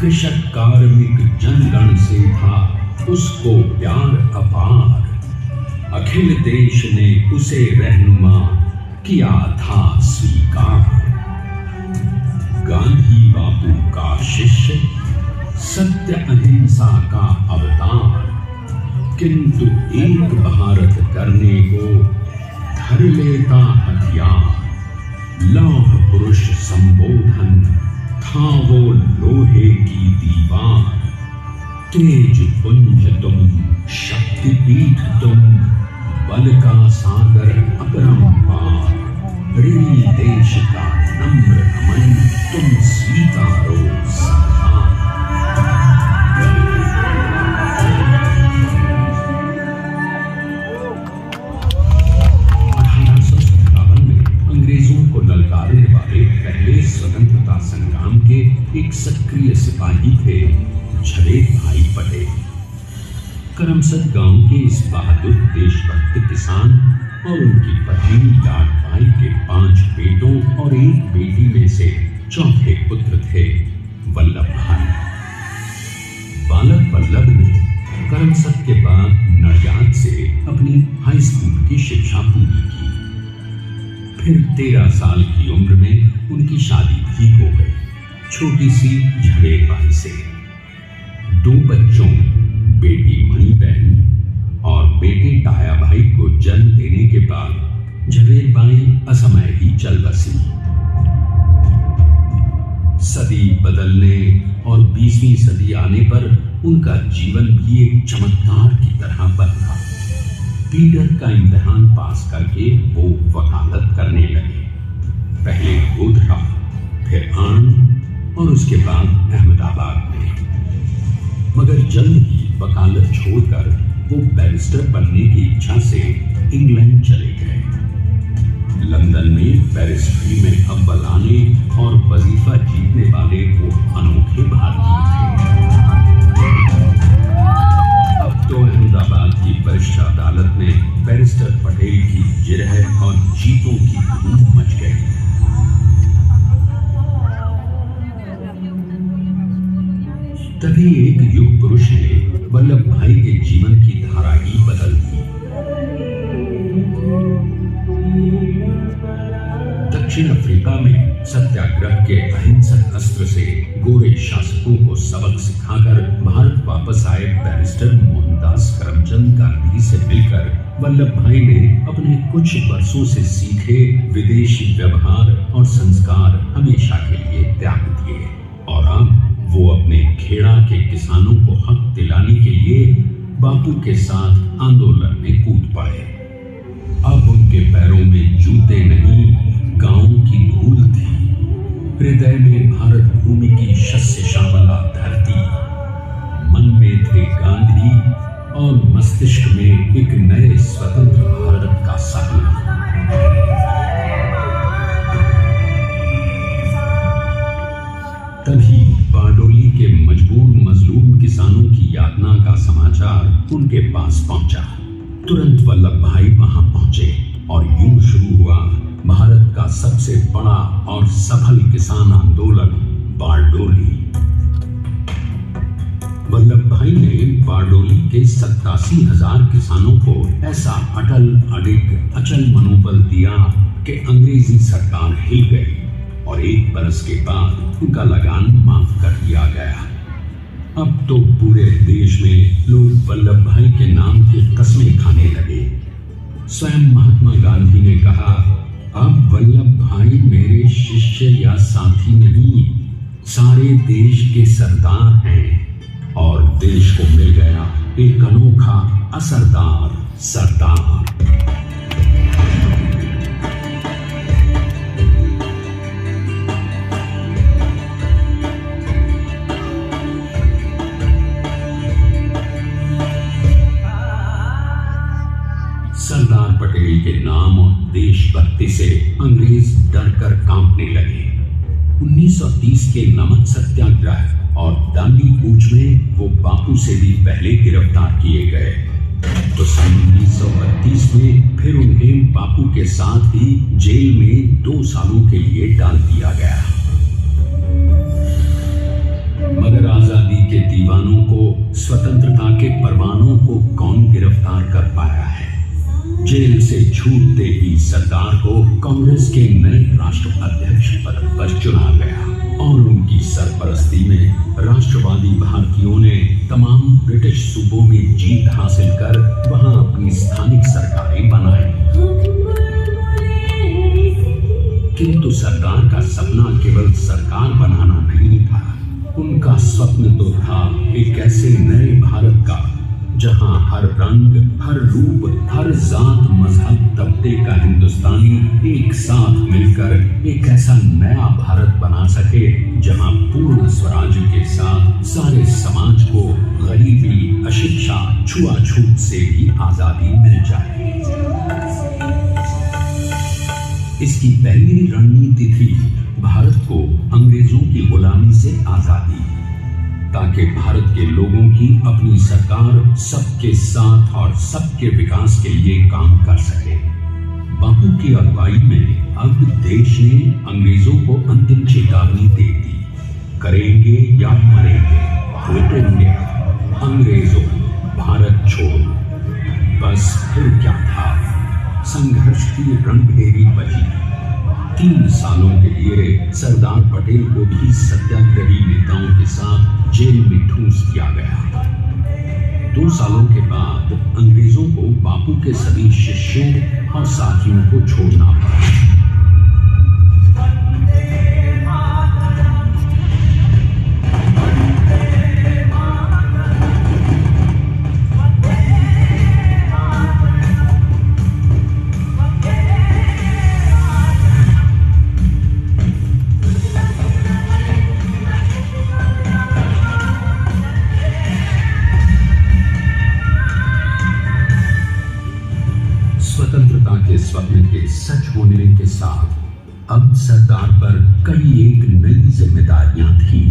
कृषक कार्मिक जनगण से था उसको प्यार अपार। अखिल देश ने उसे रहनुमा किया था स्वीकार। गांधी बापू का शिष्य, सत्य अहिंसा का अवतार, किंतु एक भारत करने को धर लेता हथियार। लौह पुरुष संबोधन था वो लोहे की दीवार। तेज पुंज तुम, शक्तिपीठ तुम, बल का सागर अपरंपार। ऋणी देश का नम्र नमन, तुम स्वीकारो सम्मान। 1857 में अंग्रेजों को ललकारने वाले पहले स्वतंत्रता संग्राम के एक सक्रिय सिपाही थे झवेर भाई पटेल। करमसद गांव के इस बहादुर देशभक्त किसान और उनकी पत्नी लाडबाई के 5 बेटों और 1 बेटी में से चौथे पुत्र थे वल्लभ भाई। बालक वल्लभ ने करमसद के बाद नडियाद से अपनी हाई स्कूल की शिक्षा पूरी की। फिर 13 साल की उम्र में उनकी शादी भी हो गई छोटी सी झवेर बाई से। 2 बच्चों, बेटी मणिबेन और बेटे टाया भाई को जन्म देने के बाद झवेर बाई असमय ही चल बसी। सदी बदलने और 20वीं सदी आने पर उनका जीवन भी एक चमत्कार की तरह बदला। पीटर का इम्तिहान पास करके वो वकालत करने लगे। पहले गोधरा, फिर आणंद और उसके बाद अहमदाबाद में। मगर जल्द ही वकालत छोड़कर वो बैरिस्टर बनने की इच्छा से इंग्लैंड चले गए। लंदन में बैरिस्ट्री में अव्वल आने और वजीफा जीतने वाले वो अनोखे भारतीय थे। अब तो अहमदाबाद की वरिष्ठ अदालत में बैरिस्टर पटेल की जिरह और जीतों की धूम मच गई। तभी एक युग पुरुष ने वल्लभ भाई के जीवन की धारा ही बदल दी। दक्षिण अफ्रीका में सत्याग्रह के अहिंसक अस्त्र से गोरे शासकों को सबक सिखाकर भारत वापस आए बैरिस्टर मोहनदास करमचंद गांधी से मिलकर वल्लभ भाई ने अपने कुछ वर्षों से सीखे विदेशी व्यवहार और संस्कार हमेशा के लिए त्याग दिए और अब वो अपने खेड़ा के किसानों को हक दिलाने के लिए बापू के साथ आंदोलन में कूद पड़े। अब उनके पैरों में जूते नहीं, गांव की धूल थी। हृदय में भारत भूमि की शस्य श्यामला धरती। मन में थे गांधी और मस्तिष्क में एक नए स्वतंत्र भारत का सपना। तभी बारडोली के मजबूर मजलूम किसानों की यातना का समाचार उनके पास पहुंचा। तुरंत वल्लभ भाई वहां पहुंचे और यूं शुरू हुआ भारत का सबसे बड़ा और सफल किसान आंदोलन बारडोली। वल्लभ भाई ने बारडोली के 87,000 किसानों को ऐसा अटल अडिग अचल मनोबल दिया कि अंग्रेजी सरकार हिल गई और 1 बरस के बाद उनका लगान माफ कर दिया गया। अब तो पूरे देश में लोग वल्लभ भाई के नाम की कस्में खाने लगे। स्वयं महात्मा गांधी ने कहा, अब वल्लभ भाई मेरे शिष्य या साथी नहीं, सारे देश के सरदार हैं। और देश को मिल गया एक अनोखा असरदार सरदार। सरदार पटेल के नाम और देशभक्ति से अंग्रेज डरकर कांपने लगे। 1930 के नमक सत्याग्रह और दांडी कूच में वो बापू से भी पहले गिरफ्तार किए गए। तो सन 1932 में फिर उन्हें बापू के साथ ही जेल में 2 सालों के लिए डाल दिया गया। मगर के दीवानों को, स्वतंत्रता के परवानों को कौन गिरफ्तार कर पाया है? जेल से छूटते ही सरदार को कांग्रेस के नए राष्ट्राध्यक्ष पद पर चुना गया और उनकी सरपरस्ती में राष्ट्रवादी भारतीयों ने तमाम ब्रिटिश सूबों में जीत हासिल कर वहां अपनी स्थानिक सरकारें बनाई। किंतु सरदार का सपना केवल सरकार बनाना नहीं था। उनका स्वप्न तो था एक ऐसे नए भारत का जहां हर रंग, हर रूप, हर जात, मजहब, तबके का हिंदुस्तानी एक साथ मिलकर एक ऐसा नया भारत बना सके जहां पूर्ण स्वराज के साथ सारे समाज को गरीबी, अशिक्षा, छुआछूत से भी आजादी मिल जाए। इसकी पहली रणनीति थी भारत को अंग्रेजों की गुलामी से आजादी, ताकि भारत के लोगों की अपनी सरकार सबके साथ और सबके विकास के लिए काम कर सके। बापू की अगुवाई में अब देश ने अंग्रेजों को अंतिम चेतावनी दे दी, करेंगे या मरेंगे, क्विट इंडिया, अंग्रेजों भारत छोड़ो। बस फिर क्या था, संघर्ष की रणभेरी बजी। 3 सालों के लिए सरदार पटेल को भी सत्याग्रही नेताओं के साथ जेल में ठूंस दिया गया। 2 सालों के बाद अंग्रेजों को बापू के सभी शिष्यों और साथियों को छोड़ना पड़ा। स्वतंत्रता के स्वप्न के सच होने के साथ अब सरदार पर कई एक नई जिम्मेदारियां थीं।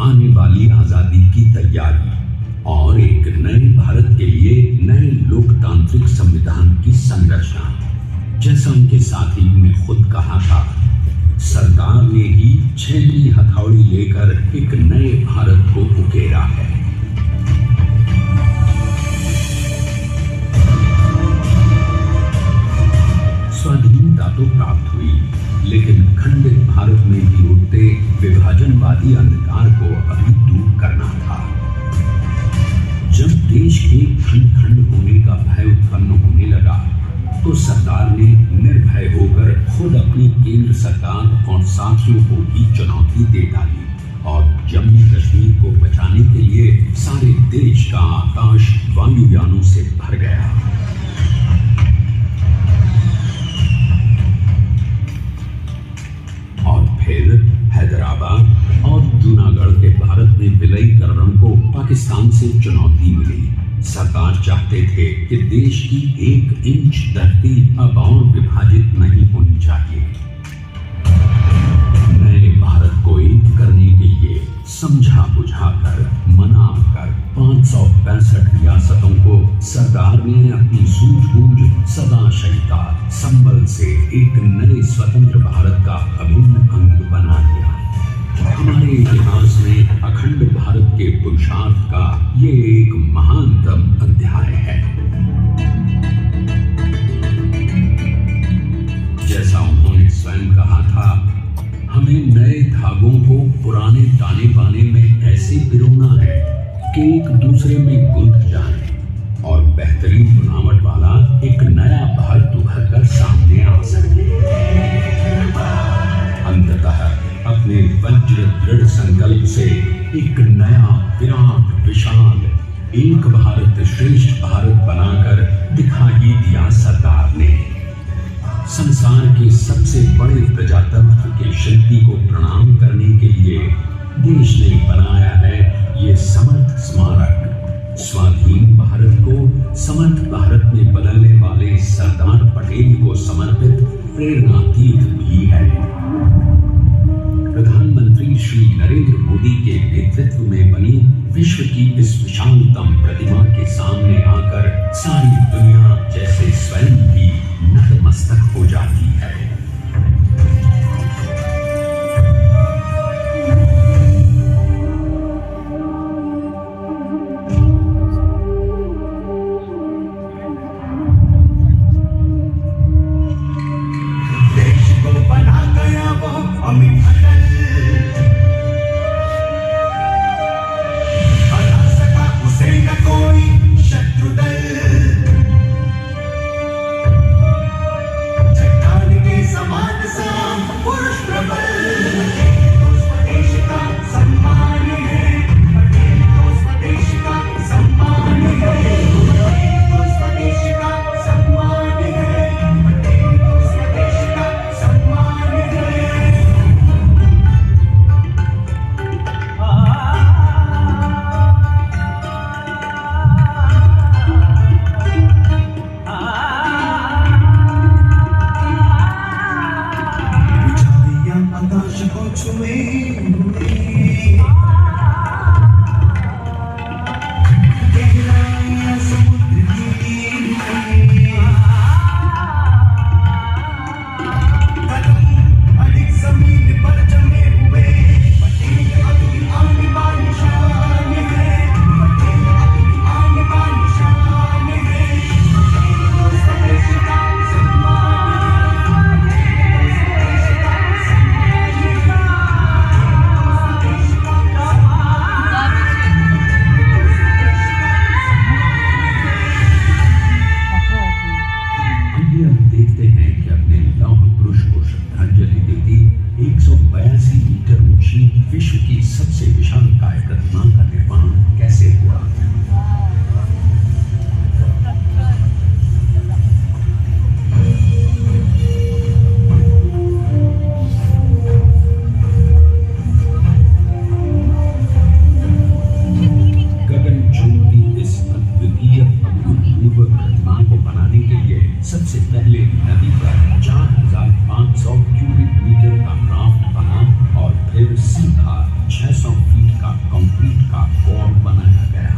आने वाली आजादी की तैयारी और एक नए भारत के लिए नए लोकतांत्रिक संविधान की संरचना। जैसा उनके साथी ने खुद कहा था, सरदार ने ही 6वीं हथौड़ी लेकर एक नए भारत को उकेरा है। स्वाधीनता तो प्राप्त हुई, लेकिन खंडित भारत में भी उठते विभाजनवादी अंधकार को अभी दूर करना था। जब देश के खंड खंड होने का भय उत्पन्न होने लगा, तो सरदार ने निर्भय होकर खुद अपनी केंद्र सरकार और साथियों को भी चुनौती दे डाली और जम्मू कश्मीर को बचाने के लिए सारे देश का आकाश वायुयानों से भर गया। फिर हैदराबाद और जूनागढ़ के भारत में विलयीकरण को पाकिस्तान से चुनौती मिली। सरदार चाहते थे कि देश की 1 इंच धरती अब और विभाजित नहीं होनी चाहिए। नए भारत को एक करने के लिए समझा बुझाकर, मनाकर 565 रियासतों को सरदार ने अपनी सूझबूझ, सदाशयिता, संबल से एक नए स्वतंत्र भारत का अभिन्न अंग बना दिया। हमारे इतिहास में अखंड भारत के पुरुषार्थ का ये एक महानतम अध्याय है। जैसा उन्होंने स्वयं कहा था, हमें नए धागों को पुराने ताने बाने में ऐसे पिरोना है कि एक दूसरे में गुंथ जाए और बेहतरीन बनावट वाला एक नया भारत उभर कर सामने आ सके। अंततः अपने वज्र दृढ़ संकल्प से एक नया विराट विशाल एक भारत श्रेष्ठ भारत बनाकर दिखा ही दिया सरदार ने। संसार के सबसे बड़े प्रजातंत्र के शिल्पी को प्रणाम करने के लिए देश ने बनाया है ये समर्थ स्मारक। स्वाधीन भारत को समर्थ भारत में बदलने वाले सरदार पटेल को समर्पित प्रेरणा तीर्थ भी है। प्रधानमंत्री श्री नरेंद्र मोदी के नेतृत्व में बनी विश्व की इस विशालतम प्रतिमा के सामने आकर सारी दुनिया जैसे स्वयं भी नतमस्तक हो जाती है। विश्व की सबसे विशालकाय प्रतिमा का निर्माण कैसे हुआ। गगनचुंबी इस अद्वितीय अभूतपूर्व प्रतिमा को बनाने के लिए सबसे पहले नदी पर 4500 क्यूबिक मीटर का क्राफ्ट बना और फिर सीधा 600 फीट का कंक्रीट का कोर बनाया गया।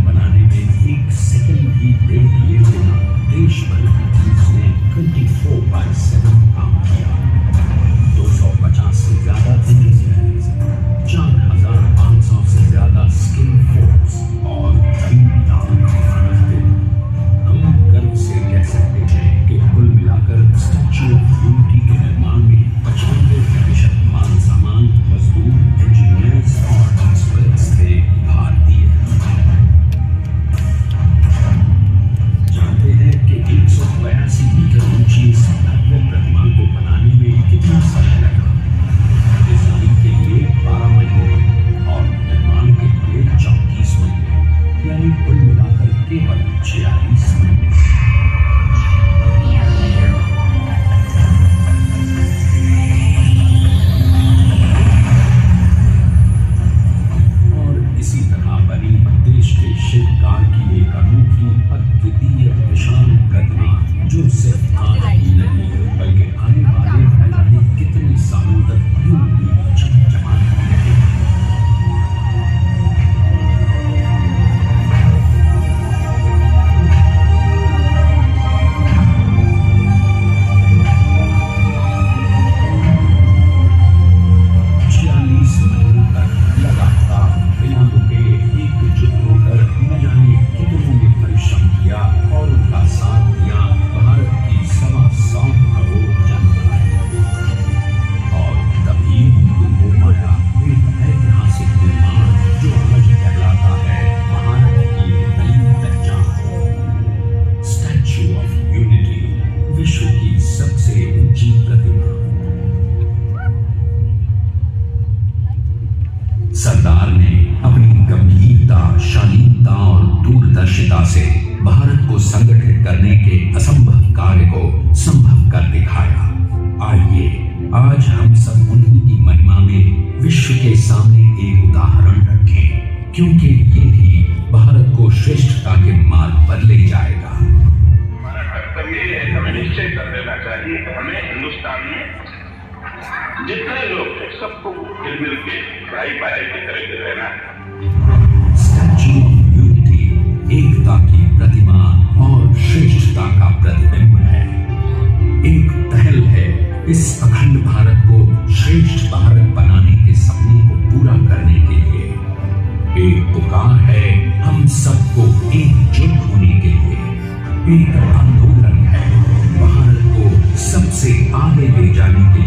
बनाने में एक सेकंड भी ब्रेक लिए बिना देश भर की टीम्स ने 24 क्योंकि ये ही भारत को श्रेष्ठता के मार्ग पर ले जाएगा। हमारा कर्तव्य ये है, हमें निश्चय कर लेना चाहिए कि हमें हिंदुस्तान में जितने लोग हैं सबको मिल के भाई भाई की तरह से रहना है। स्टैच्यू ऑफ यूनिटी एकता की प्रतिमा और श्रेष्ठता का प्रतिबिंब है। एक पहल है इस अखंड भारत को श्रेष्ठ भारत बनाने के सपने को पूरा करने के लिए। एक पुकार है हम सबको एकजुट होने के लिए। एक आंदोलन है भारत को सबसे आगे ले जाने के लिए।